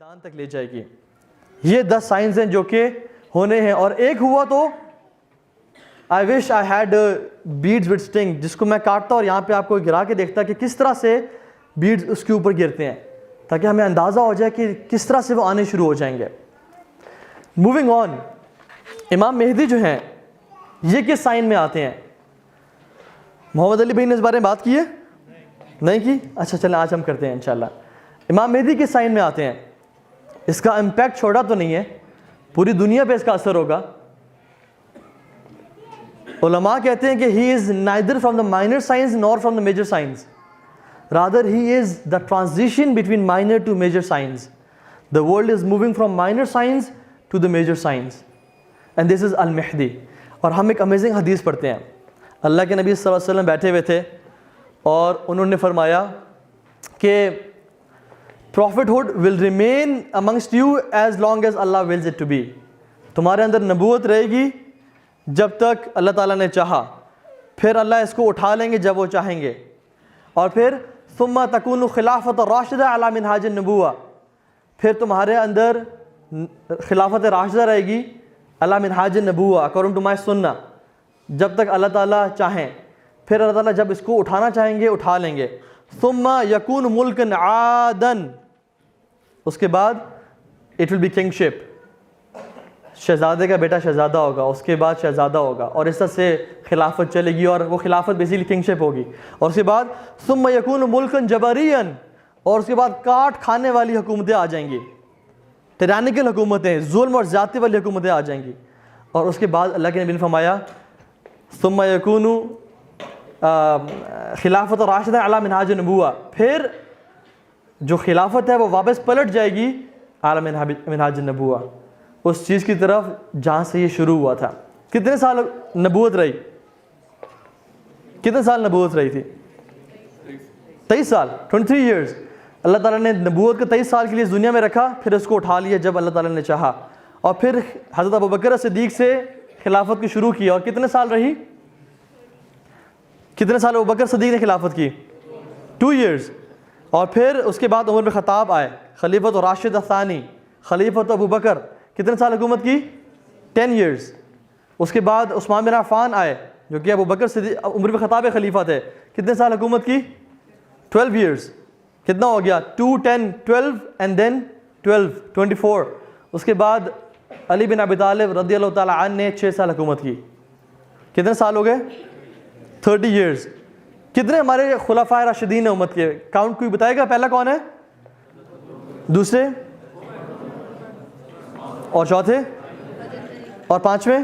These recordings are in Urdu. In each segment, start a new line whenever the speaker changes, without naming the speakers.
میدان تک لے جائے گی. یہ 10 سائنز ہیں جو کہ ہونے ہیں. اور ایک ہوا تو I wish I had beads with sting, جس کو میں کاٹتا اور یہاں پہ آپ کو گرا کے دیکھتا کہ کس طرح سے بیڈز اس کے اوپر گرتے ہیں, تاکہ ہمیں اندازہ ہو جائے کہ کس طرح سے وہ آنے شروع ہو جائیں گے. موونگ آن, امام مہدی جو ہیں یہ کس سائن میں آتے ہیں؟ محمد علی بھائی نے اس بارے میں بات کی ہے؟ نہیں کی؟ اچھا چلیں آج ہم کرتے ہیں انشاءاللہ. امام مہدی کس سائن میں آتے ہیں؟ اس کا امپیکٹ چھوڑا تو نہیں ہے, پوری دنیا پہ اس کا اثر ہوگا. علماء کہتے ہیں کہ he is neither from the minor signs nor from the major signs. Rather he is the transition between minor to major signs. The world is moving from minor signs to the major signs. And this is Al-Mahdi. اور ہم ایک امیزنگ حدیث پڑھتے ہیں. اللہ کے نبی صلی اللہ علیہ وسلم بیٹھے ہوئے تھے اور انہوں نے فرمایا کہ prophethood will remain amongst you as long as Allah wills it to be. تمہارے اندر نبوت رہے گی جب تک اللہ تعالیٰ نے چاہا, پھر اللہ اس کو اٹھا لیں گے جب وہ چاہیں گے. اور پھر ثم تکون خلافت راشدہ علی منہاج النبوہ, پھر تمہارے اندر خلافت راشدہ رہے گی علی منہاج النبوہ اکارڈنگ ٹو مائی سنہ, جب تک اللہ تعالیٰ چاہیں. پھر اللہ تعالیٰ جب اس کو اٹھانا چاہیں گے اٹھا لیں گے. ثم یکون ملکا عادن, اس کے بعد اٹ ول بی کنگشپ, شہزادے کا بیٹا شہزادہ ہوگا, اس کے بعد شہزادہ ہوگا, اور اس طرح سے خلافت چلے گی, اور وہ خلافت بیسیکلی کنگشپ ہوگی. اور اس کے بعد ثم یکون ملکا جبریا, اور اس کے بعد کاٹ کھانے والی حکومتیں آ جائیں گی, ٹرانیکل حکومتیں, ظلم اور زیادتی والی حکومتیں آ جائیں گی. اور اس کے بعد اللہ کے نبی نے فرمایا ثم یکون خلافت راشدہ علی منہاج النبوہ, پھر جو خلافت ہے وہ واپس پلٹ جائے گی علی منہاج النبوہ, اس چیز کی طرف جہاں سے یہ شروع ہوا تھا. کتنے سال نبوت رہی؟ کتنے سال نبوت رہی تھی؟ 23 سال, 23 ایئرز. اللہ تعالیٰ نے نبوت کو 23 سال کے لیے اس دنیا میں رکھا, پھر اس کو اٹھا لیا جب اللہ تعالیٰ نے چاہا. اور پھر حضرت ابوبکر صدیق سے خلافت کو شروع کیا, اور کتنے سال رہی؟ کتنے سال ابوبکر صدیق نے خلافت کی؟ 2 ایئرز. اور پھر اس کے بعد عمر بن خطاب آئے, خلیفۃ راشد الثانی, خلیفۃ ابوبکر, کتنے سال حکومت کی؟ 10 ایئرز. اس کے بعد عثمان بن عفان آئے جو کہ ابوبکر صدیق عمر بن خطاب خلیفہ تھے, کتنے سال حکومت کی؟ 12 ایئرز. کتنا ہو گیا؟ 2, 10, 12 اینڈ دین 12, 24. اس کے بعد علی بن ابی طالب رضی اللہ تعالیٰ عنہ نے 6 سال حکومت کی. کتنے سال ہو گئے؟ 30 ایئرز. کتنے ہمارے خلفائے راشدین ہیں امت کے؟ کاؤنٹ کوئی بتائے گا؟ پہلا کون ہے؟ دوسرے اور چوتھے اور پانچویں؟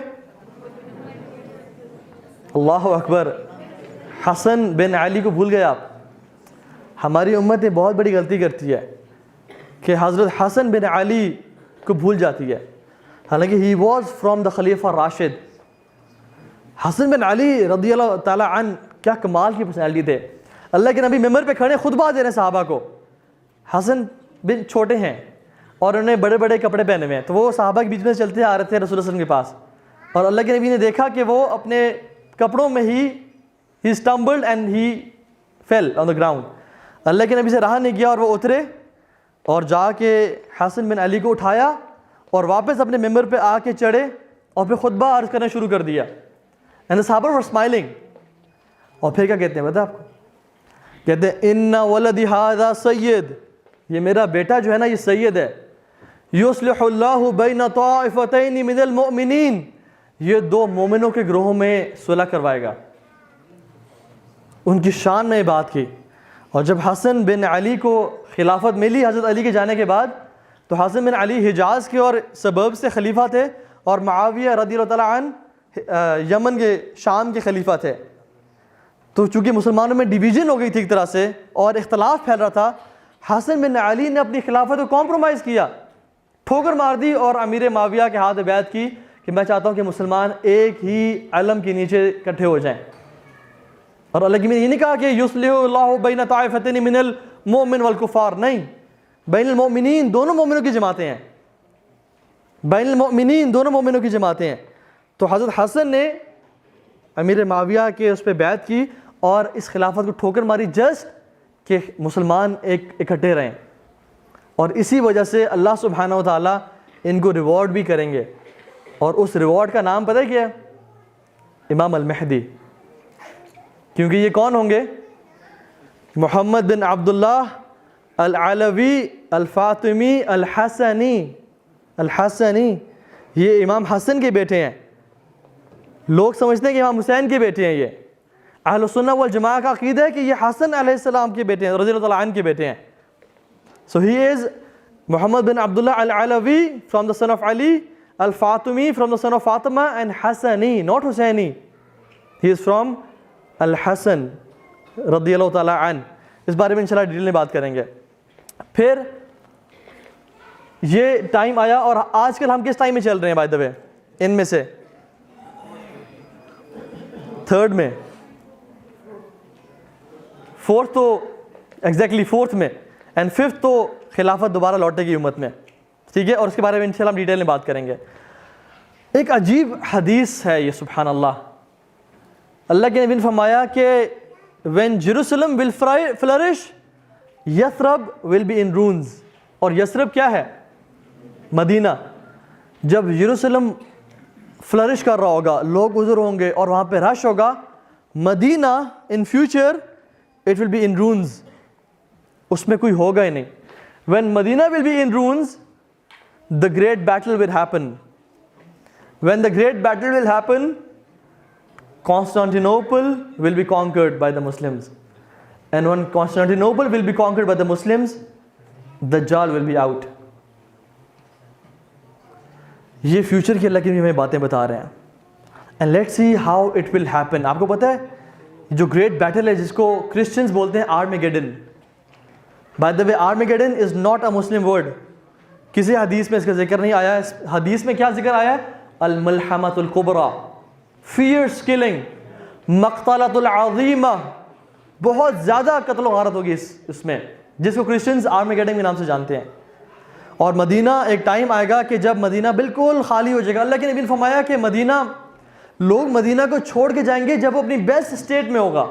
اللہ اکبر, حسن بن علی کو بھول گئے آپ. ہماری امت یہ بہت بڑی غلطی کرتی ہے کہ حضرت حسن بن علی کو بھول جاتی ہے, حالانکہ ہی واز فرام دا خلیفہ راشد. حسن بن علی رضی اللہ تعالیٰ عنہ کیا کمال کی پرسنالٹی تھے. اللہ کے نبی ممبر پہ کھڑے خطبہ دے رہے ہیں صحابہ کو. حسن بن چھوٹے ہیں اور انہوں نے بڑے بڑے کپڑے پہنے ہوئے ہیں, تو وہ صحابہ کے بیچ میں چلتے آ رہے تھے رسول اللہ صلی اللہ علیہ وسلم کے پاس, اور اللہ کے نبی نے دیکھا کہ وہ اپنے کپڑوں میں ہی stumbled and he fell on the ground. اللہ کے نبی سے رہا نہیں گیا اور وہ اترے اور جا کے حسن بن علی کو اٹھایا اور واپس اپنے ممبر پہ آ کے چڑھے اور پھر خطبہ عرض کرنا شروع کر دیا. and the صحابہ were smiling. اور پھر کیا کہتے ہیں پتہ آپ کو؟ کہتے ہیں ان ولدی ھذا سید, یہ میرا بیٹا جو ہے نا یہ سید ہے. یصلح اللہ بین طائفتین من المؤمنین, یہ 2 مومنوں کے گروہوں میں صلح کروائے گا. ان کی شان میں بات کی. اور جب حسن بن علی کو خلافت ملی حضرت علی کے جانے کے بعد, تو حسن بن علی حجاز کے اور سبب سے خلیفہ تھے, اور معاویہ رضی اللہ تعالیٰ عنہ یمن کے شام کے خلیفہ تھے. تو چونکہ مسلمانوں میں ڈیویژن ہو گئی تھی ایک طرح سے اور اختلاف پھیل رہا تھا, حسن بن علی نے اپنی خلافت کو کمپرومائز کیا, ٹھوکر مار دی اور امیر معاویہ کے ہاتھ بیعت کی کہ میں چاہتا ہوں کہ مسلمان ایک ہی علم کے نیچے اکٹھے ہو جائیں. اور اللہ کی یہ نہیں کہا کہ یصلح اللہ بین طائفتین من المؤمن والکفار, نہیں, بین المؤمنین, دونوں مومنوں کی جماعتیں ہیں, بین المؤمنین دونوں مومنوں کی جماعتیں ہیں. تو حضرت حسن نے امیر معاویہ کے اس پہ بیعت کی اور اس خلافت کو ٹھوکر ماری جسٹ کہ مسلمان ایک اکٹھے رہیں. اور اسی وجہ سے اللہ سبحانہ و تعالیٰ ان کو ریوارڈ بھی کریں گے. اور اس ریوارڈ کا نام پتہ کیا ہے؟ امام المہدی. کیونکہ یہ کون ہوں گے؟ محمد بن عبداللہ العلوی الفاطمی الحسنی. یہ امام حسن کے بیٹے ہیں. لوگ سمجھتے ہیں کہ امام حسین کے بیٹے ہیں. یہ اہل السنہ والجماعہ کا عقیدہ ہے کہ یہ حسن علیہ السلام کے بیٹے ہیں, رضی اللہ تعالیٰ عنہ کے بیٹے ہیں. So he is Muhammad bin Abdullah al-Alawi from the son of Ali, al-Fatimi from the son of Fatima, and Hassani, not Hussaini. He is from al-Hasan رضی اللہ تعالیٰ عنہ. اس بارے میں انشاءاللہ ڈیٹیل میں بات کریں گے. پھر یہ ٹائم آیا, اور آج کل ہم کس ٹائم میں چل رہے ہیں بائی دا وے؟ ان میں سے تھرڈ میں, فورتھ تو ایگزیکٹلی فورتھ میں, اینڈ ففتھ تو خلافت دوبارہ لوٹے گی امت میں. ٹھیک ہے, اور اس کے بارے میں انشاءاللہ ہم ڈیٹیل میں بات کریں گے. ایک عجیب حدیث ہے یہ, سبحان اللہ. اللہ کے نبی نے فرمایا کہ when Jerusalem will flourish, Yathrib will be in ruins. اور یثرب کیا ہے؟ مدینہ. جب یروشلم فلرش کر رہا ہوگا, لوگ ادھر ہوں گے اور وہاں پہ رش ہوگا, مدینہ in future it will be in ruins. اس میں کوئی ہوگا ہی نہیں. When Medina will be in ruins, the great battle will happen. When the great battle will happen, Constantinople will be conquered by the Muslims. And when Constantinople will be conquered by the Muslims, Dajjal will be out. یہ فیوچر کی اللہ کی ہمیں باتیں بتا رہے ہیں. And let's see how it will happen. آپ کو پتہ ہے جو گریٹ بیٹل ہے جس کو کرسچنز بولتے ہیں آرمیگیڈن. By the way, Armageddon is not a Muslim word. کسی حدیث میں اس کا ذکر نہیں آیا. اس حدیث میں کیا ذکر آیا ہے؟ الملحمۃ الکبریٰ, fierce killing, مقتلۃ العظیمہ, بہت زیادہ قتل و غارت ہوگی اس میں, جس کو کرسچنز آرمیگیڈن کے نام سے جانتے ہیں. اور مدینہ ایک ٹائم آئے گا کہ جب مدینہ بالکل خالی ہو جائے گا. اللہ کے نبی نے فرمایا کہ مدینہ, لوگ مدینہ کو چھوڑ کے جائیں گے جب وہ اپنی بیسٹ اسٹیٹ میں ہوگا.